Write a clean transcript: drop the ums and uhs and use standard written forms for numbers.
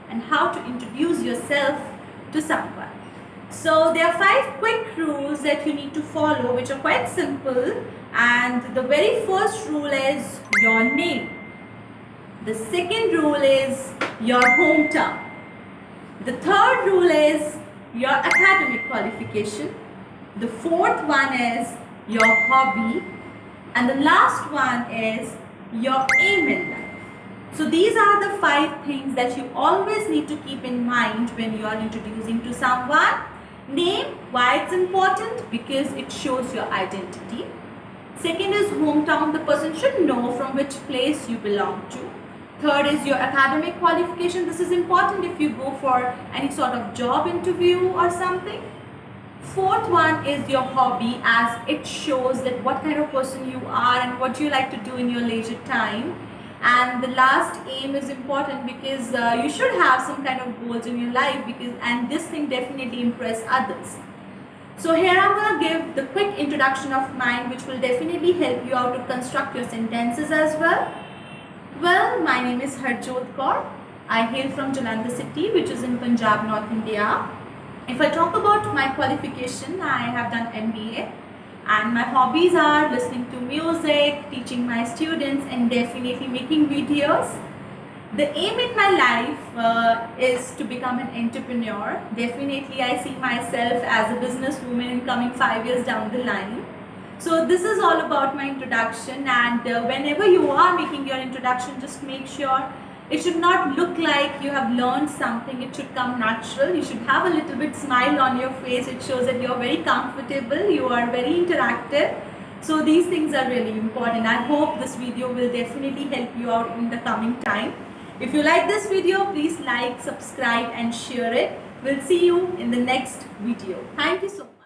and how to introduce yourself to someone. So there are 5 quick rules that you need to follow, which are quite simple. And the very first rule is your name. The second rule is your hometown. The third rule is your academic qualification. The fourth one is your hobby. And the last one is your aim in life. So these are the 5 things that you always need to keep in mind when you are introducing to someone. Name, why it's important? Because it shows your identity. Second is hometown. The person should know from which place you belong to. Third is your academic qualification. This is important if you go for any sort of job interview or something. Fourth one is your hobby, as it shows that what kind of person you are and what you like to do in your leisure time. And the last, aim, is important because you should have some kind of goals in your life, and this thing definitely impress others. So here I'm going to give the quick introduction of mine, which will definitely help you out to construct your sentences as well. Well, my name is Harjot Kaur. I hail from Jalandhar city, which is in Punjab, North India. If I talk about my qualification, I have done MBA. And my hobbies are listening to music, teaching my students, and definitely making videos. The aim in my life is to become an entrepreneur. Definitely I see myself as a businesswoman in coming 5 years down the line. So this is all about my introduction, and whenever you are making your introduction, just make sure it should not look like you have learned something. It should come natural. You should have a little bit smile on your face. It shows that you're very comfortable, you are very interactive. So these things are really important. I hope this video will definitely help you out in the coming time. If you like this video, please like, subscribe and share it. We'll see you in the next video. Thank you so much.